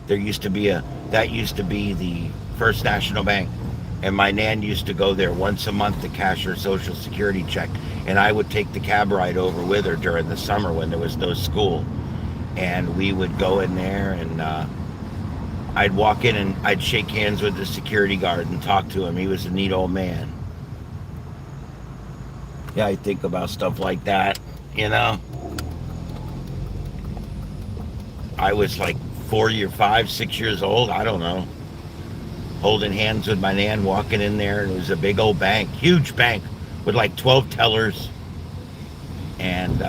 S1: that used to be the First National Bank, and my nan used to go there once a month to cash her Social Security check, and I would take the cab ride over with her during the summer when there was no school, and we would go in there, and I'd walk in and I'd shake hands with the security guard and talk to him. He was a neat old man. Yeah, I think about stuff like that, I was like 5, 6 years old, I don't know, holding hands with my nan, walking in there, and it was a big old bank, huge bank, with like 12 tellers, and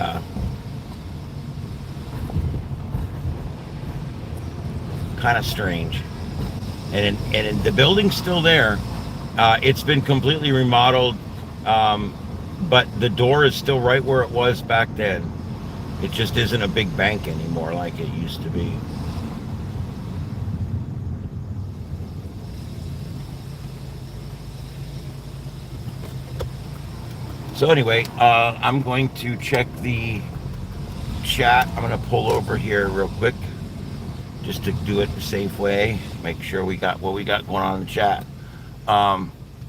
S1: kind of strange. And the building's still there. It's been completely remodeled. But the door is still right where it was back then. It just isn't a big bank anymore like it used to be. So anyway, I'm going to check the chat. I'm going to pull over here real quick just to do it the safe way. Make sure we got what we got going on in the chat.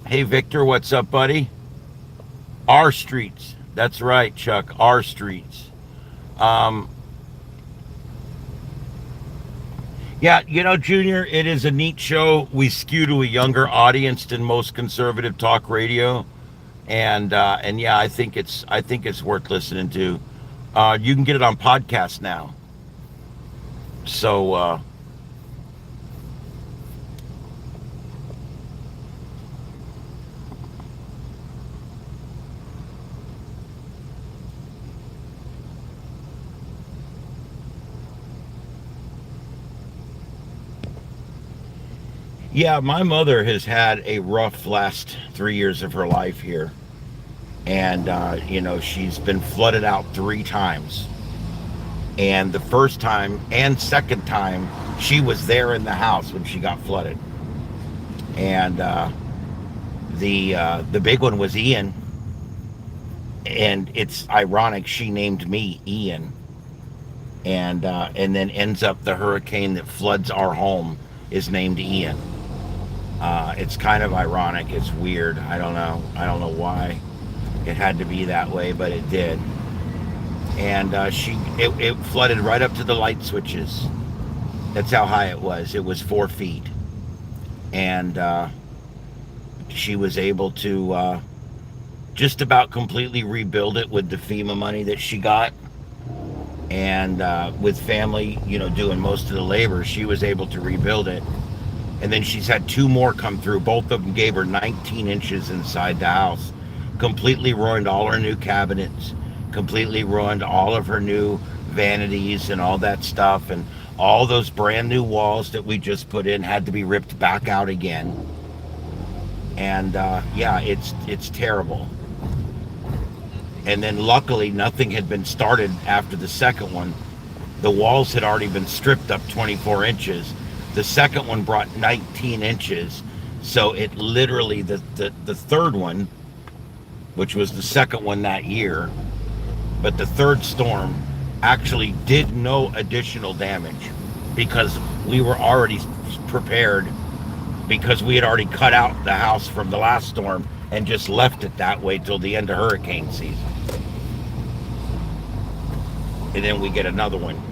S1: Hey, Victor, what's up, buddy? Our streets. That's right, Chuck. Our streets. Um, yeah, Junior, it is a neat show. We skew to a younger audience than most conservative talk radio, and yeah, I think it's worth listening to. You can get it on podcast now. So yeah, my mother has had a rough last 3 years of her life here, and she's been flooded out 3 times. And the first time and second time, she was there in the house when she got flooded. And the big one was Ian, and it's ironic she named me Ian, and then ends up the hurricane that floods our home is named Ian. It's kind of ironic. It's weird. I don't know why it had to be that way, but it did. And it flooded right up to the light switches. That's how high it was. It was 4 feet, and she was able to just about completely rebuild it with the FEMA money that she got, and with family, doing most of the labor, she was able to rebuild it. And then she's had 2 more come through. Both of them gave her 19 inches inside the house. Completely ruined all her new cabinets. Completely ruined all of her new vanities and all that stuff. And all those brand new walls that we just put in had to be ripped back out again. And yeah, it's terrible. And then luckily nothing had been started after the second one. The walls had already been stripped up 24 inches. The second one brought 19 inches. So it literally, the third one, which was the second one that year, but the third storm actually did no additional damage because we were already prepared, because we had already cut out the house from the last storm and just left it that way till the end of hurricane season. And then we get another one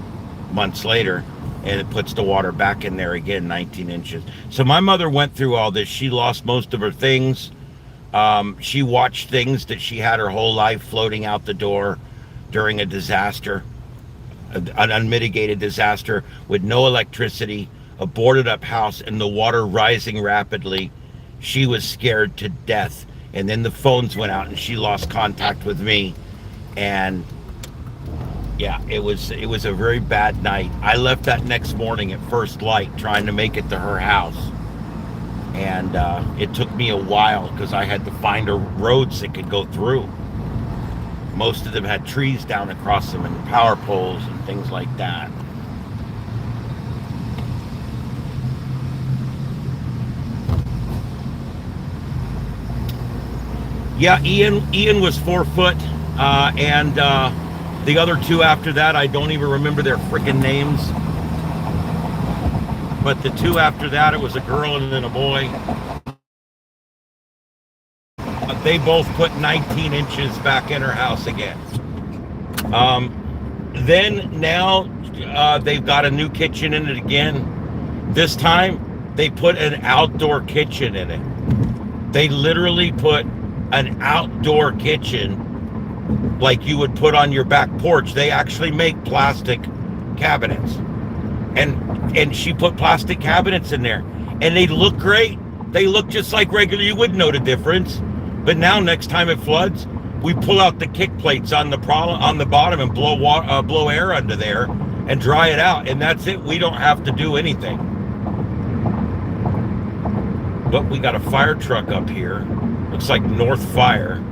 S1: months later, and it puts the water back in there again, 19 inches. So my mother went through all this. She lost most of her things. She watched things that she had her whole life floating out the door during a disaster, an unmitigated disaster with no electricity, a boarded up house, and the water rising rapidly. She was scared to death. And then the phones went out and she lost contact with me. And yeah, it was a very bad night. I left that next morning at first light trying to make it to her house. And it took me a while because I had to find roads that could go through. Most of them had trees down across them and power poles and things like that. Yeah, Ian was 4 foot, and the other 2 after that, I don't even remember their freaking names. But the 2 after that, it was a girl and then a boy. They both put 19 inches back in her house again. Then now they've got a new kitchen in it again. This time they put an outdoor kitchen in it. They literally put an outdoor kitchen like you would put on your back porch. They actually make plastic cabinets. And she put plastic cabinets in there. And they look great. They look just like regular. You wouldn't know the difference. But now next time it floods, we pull out the kick plates on the bottom and blow air under there and dry it out. And that's it. We don't have to do anything. But we got a fire truck up here. Looks like North Fire.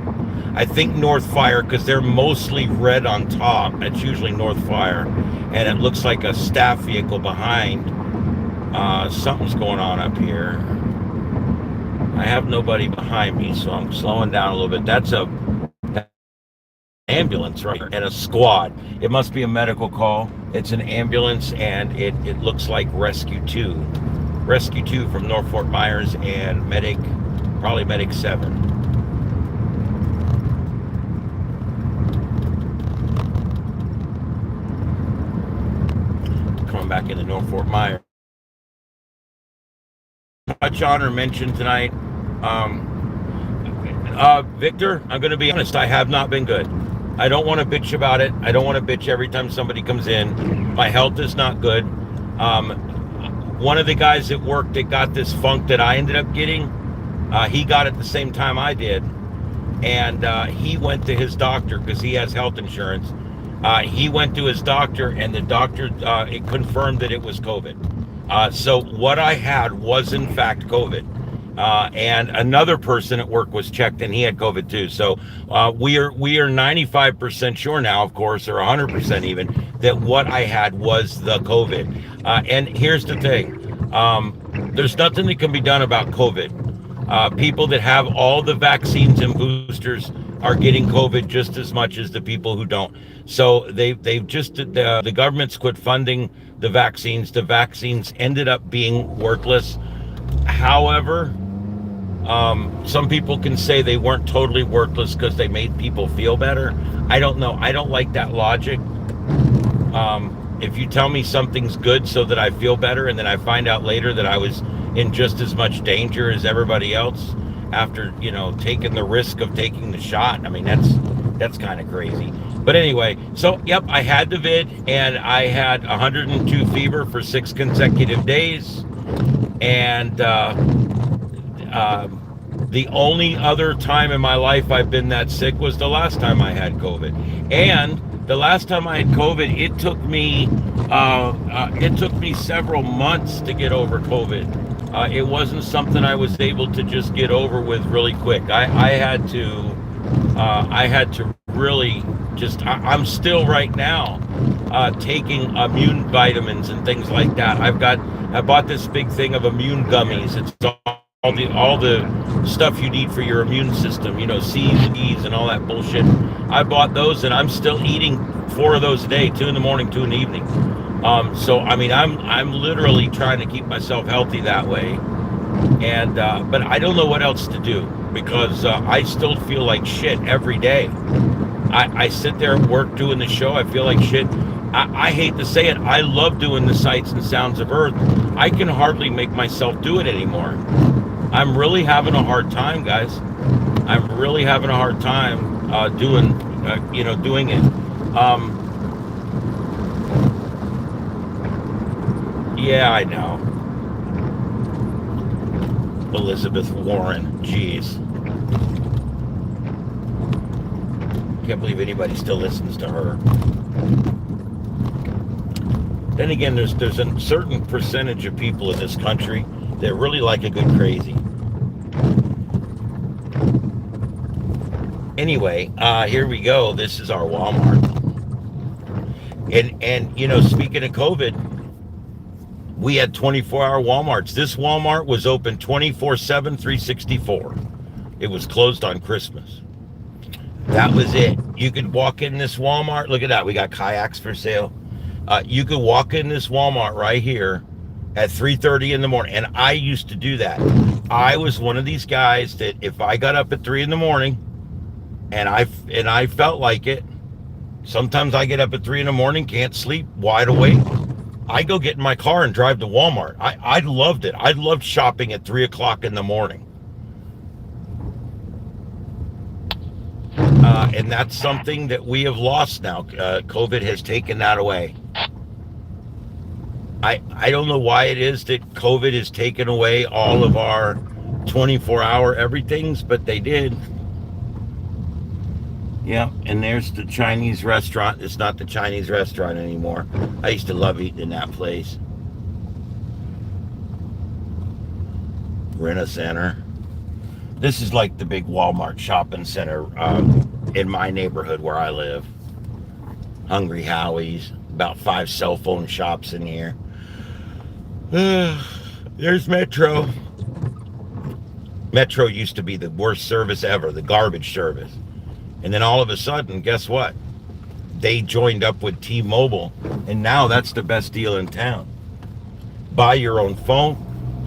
S1: I think North Fire because they're mostly red on top. It's usually North Fire. And it looks like a staff vehicle behind. Something's going on up here. I have nobody behind me, so I'm slowing down a little bit. That's a ambulance, right? And a squad. It must be a medical call. It's an ambulance, and it looks like Rescue 2. Rescue 2 from North Fort Myers and Medic, probably Medic 7. Coming back into North Fort Myers. Touch on or mention tonight. Victor, I'm going to be honest, I have not been good. I don't want to bitch about it. I don't want to bitch every time somebody comes in. My health is not good. One of the guys at work that got this funk that I ended up getting, he got it the same time I did. And he went to his doctor because he has health insurance. He went to his doctor, and the doctor it confirmed that it was COVID. So what I had was in fact COVID. And another person at work was checked, and he had COVID too. So we are 95% sure now, of course, or 100% even, that what I had was the COVID. And here's the thing: there's nothing that can be done about COVID. People that have all the vaccines and boosters are getting COVID just as much as the people who don't. So they've just the government's quit funding the vaccines. The vaccines ended up being worthless. However, some people can say they weren't totally worthless because they made people feel better. I don't know. I don't like that logic. If you tell me something's good so that I feel better, and then I find out later that I was in just as much danger as everybody else after, taking the risk of taking the shot. I mean, that's kind of crazy. But anyway, so yep, I had the vid, and I had 102 fever for 6 consecutive days. And the only other time in my life I've been that sick was the last time I had COVID. And the last time I had COVID, it took me several months to get over COVID. It wasn't something I was able to just get over with really quick. I had to really just. I'm still right now taking immune vitamins and things like that. I bought this big thing of immune gummies. It's all the stuff you need for your immune system, C's and E's and all that bullshit. I bought those, and I'm still eating 4 of those a day, 2 in the morning, 2 in the evening. So I mean, I'm literally trying to keep myself healthy that way. And but I don't know what else to do, because I still feel like shit every day. I sit there at work doing the show. I feel like shit. I hate to say it. I love doing the sights and sounds of Earth. I can hardly make myself do it anymore. I'm really having a hard time, guys. I'm really having a hard time doing it. Yeah, I know. Elizabeth Warren, jeez. Can't believe anybody still listens to her. Then again, there's a certain percentage of people in this country that really like a good crazy. Anyway, here we go. This is our Walmart. And speaking of COVID, we had 24-hour Walmarts. This Walmart was open 24/7, 364. It was closed on Christmas. That was it. You could walk in this Walmart. Look at that. We got kayaks for sale. You could walk in this Walmart right here at 3:30 in the morning. And I used to do that. I was one of these guys that if I got up at 3 in the morning and I felt like it, sometimes I get up at 3 in the morning, can't sleep, wide awake. I go get in my car and drive to Walmart. I loved it. I loved shopping at 3 o'clock in the morning. And that's something that we have lost now. COVID has taken that away. I don't know why it is that COVID has taken away all of our 24-hour everythings, but they did. Yeah, and there's the Chinese restaurant. It's not the Chinese restaurant anymore. I used to love eating in that place. Rent-A-Center. This is like the big Walmart shopping center in my neighborhood where I live. Hungry Howie's, about 5 cell phone shops in here. There's Metro. Metro used to be the worst service ever, the garbage service. And then all of a sudden, guess what? They joined up with T-Mobile, and now that's the best deal in town. Buy your own phone,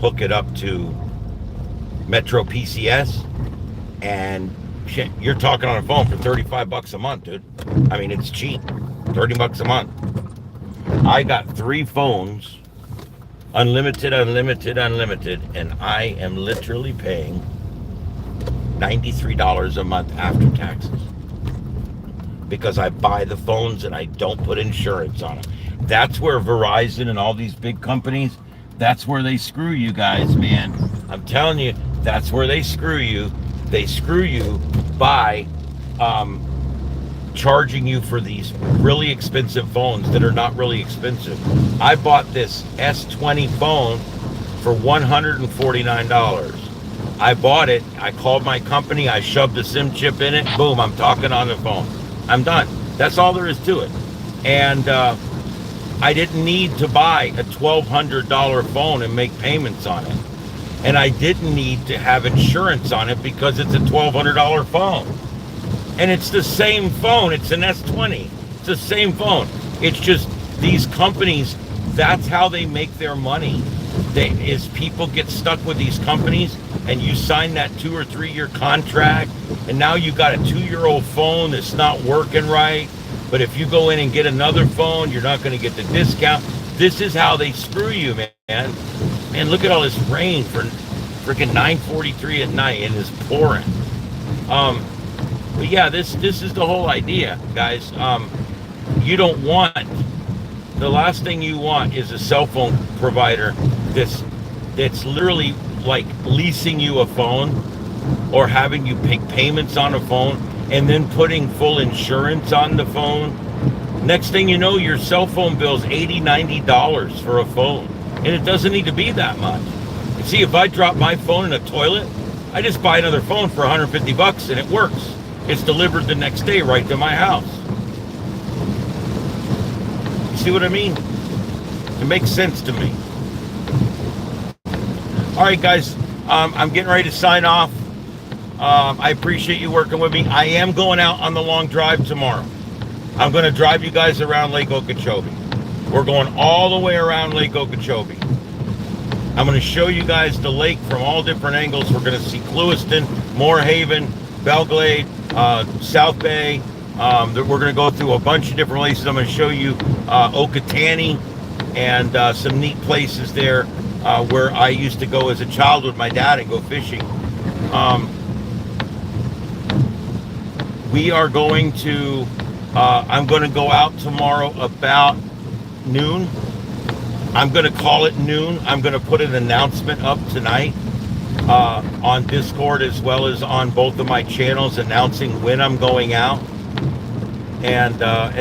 S1: hook it up to Metro PCS, and shit, you're talking on a phone for $35 a month, dude. I mean, it's cheap. $30 a month. I got 3 phones, unlimited, and I am literally paying $93 a month after taxes because I buy the phones and I don't put insurance on them. That's where Verizon and all these big companies, that's where they screw you guys, man. I'm telling you, that's where they screw you. They screw you by charging you for these really expensive phones that are not really expensive. I bought this S20 phone for $149. I bought it, I called my company, I shoved a SIM chip in it, boom, I'm talking on the phone. I'm done. That's all there is to it. And I didn't need to buy a $1,200 phone and make payments on it. And I didn't need to have insurance on it because it's a $1,200 phone. And it's the same phone. It's an S20. It's the same phone. It's just these companies, that's how they make their money. Is people get stuck with these companies and you sign that 2 or 3 year contract and now you got a 2-year-old phone that's not working right. But if you go in and get another phone, you're not going to get the discount. This is how they screw you, man. Man, look at all this rain for freaking 9:43 at night and it's pouring. But yeah, this is the whole idea, guys. You don't want, the last thing you want is a cell phone provider that's literally like leasing you a phone or having you pay payments on a phone and then putting full insurance on the phone. Next thing you know, your cell phone bill's $80, $90 for a phone. And it doesn't need to be that much. You see, if I drop my phone in a toilet, I just buy another phone for $150 and it works. It's delivered the next day right to my house. You see what I mean? It makes sense to me. All right, guys, I'm getting ready to sign off. I appreciate you working with me. I am going out on the long drive tomorrow. I'm going to drive you guys around Lake Okeechobee. We're going all the way around Lake Okeechobee. I'm going to show you guys the lake from all different angles. We're going to see Clewiston, Moorhaven, Belglade, South Bay. We're going to go through a bunch of different places. I'm going to show you Okatani and some neat places there where I used to go as a child with my dad and go fishing. We are going to, I'm going to go out tomorrow about noon. I'm going to call it noon. I'm going to put an announcement up tonight on Discord as well as on both of my channels announcing when I'm going out. And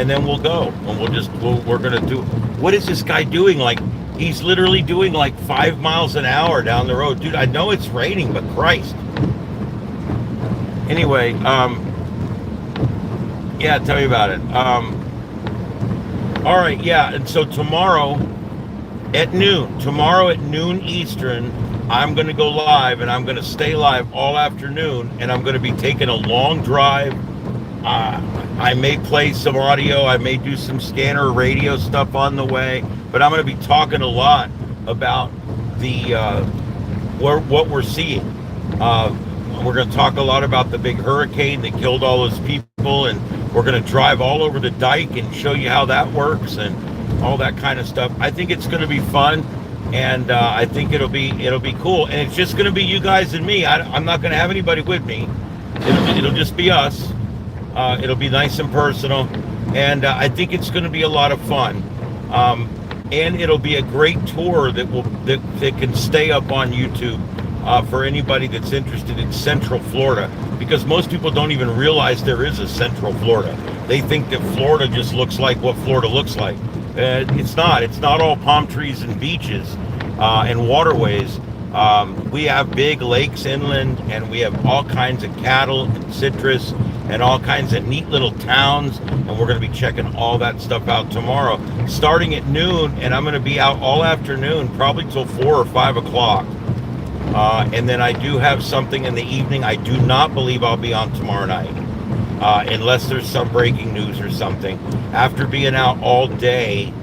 S1: then we'll go. And we're going to do, what is this guy doing? Like, he's literally doing like 5 miles an hour down the road. Dude, I know it's raining, but Christ. Anyway, yeah, tell me about it. All right, yeah, and so tomorrow at noon Eastern, I'm going to go live, and I'm going to stay live all afternoon, and I'm going to be taking a long drive. I may play some audio, I may do some scanner radio stuff on the way, but I'm going to be talking a lot about the what we're seeing. We're going to talk a lot about the big hurricane that killed all those people, and we're going to drive all over the dike and show you how that works and all that kind of stuff. I think it's going to be fun, and I think it'll be cool. And it's just going to be you guys and me. I'm not going to have anybody with me. It'll just be us. It'll be nice and personal, and I think it's going to be a lot of fun. And it'll be a great tour that can stay up on YouTube for anybody that's interested in Central Florida, because most people don't even realize there is a Central Florida. They think that Florida just looks like what Florida looks like. It's not. It's not all palm trees and beaches and waterways. We have big lakes inland, and we have all kinds of cattle and citrus and all kinds of neat little towns, and we're going to be checking all that stuff out tomorrow starting at noon, and I'm going to be out all afternoon, probably till 4 or 5 o'clock. And then I do have something in the evening. I do not believe I'll be on tomorrow night, unless there's some breaking news or something. After being out all day,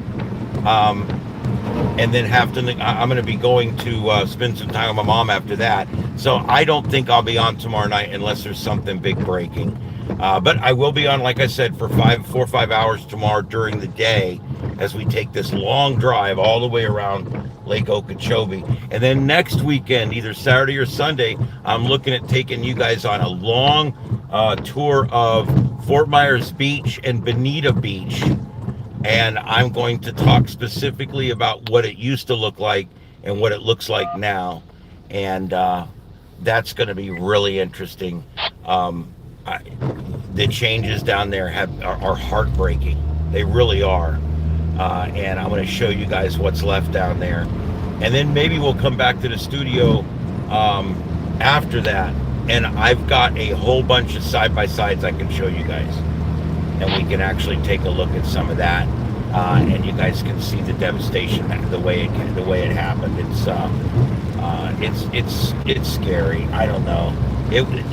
S1: and then I'm going to be going to spend some time with my mom after that. So I don't think I'll be on tomorrow night unless there's something big breaking. But I will be on, like I said, for 4 or 5 hours tomorrow during the day as we take this long drive all the way around Lake Okeechobee. And then next weekend, either Saturday or Sunday, I'm looking at taking you guys on a long tour of Fort Myers Beach and Bonita Beach. And I'm going to talk specifically about what it used to look like and what it looks like now. And that's going to be really interesting. The changes down there are heartbreaking. They really are. And I'm going to show you guys what's left down there. And then maybe we'll come back to the studio after that. And I've got a whole bunch of side-by-sides I can show you guys. And we can actually take a look at some of that. And you guys can see the devastation, the way it happened. It's scary. I don't know.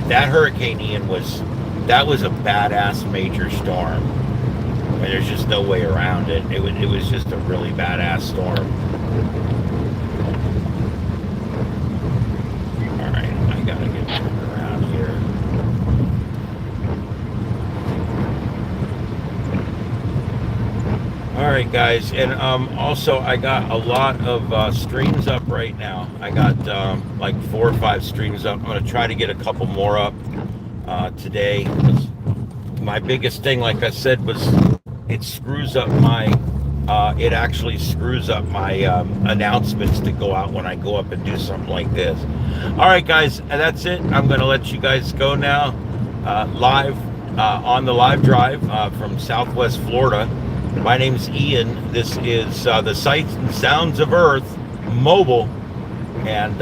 S1: That Hurricane Ian was a badass major storm. I mean, there's just no way around it. It was just a really badass storm. All right, I gotta get turned around here. All right, guys, and also I got a lot of streams up right now. I got like 4 or 5 streams up. I'm gonna try to get a couple more up today. My biggest thing, like I said, was it actually screws up my announcements to go out when I go up and do something like this. All right, guys, that's it. I'm gonna let you guys go now, live on the live drive from Southwest Florida. My name's Ian. This is the Sights and Sounds of Earth mobile, and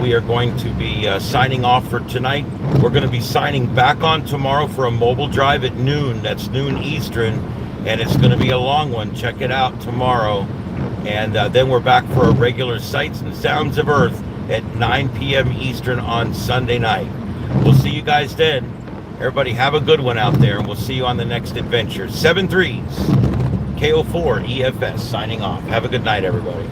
S1: we are going to be signing off for tonight. We're going to be signing back on tomorrow for a mobile drive at noon. That's noon Eastern, and it's going to be a long one. Check it out tomorrow. And then we're back for a regular Sights and Sounds of Earth at 9 p.m. Eastern on Sunday night. We'll see you guys then. Everybody have a good one out there, and we'll see you on the next adventure. 7-3s, KO4 EFS signing off. Have a good night, everybody.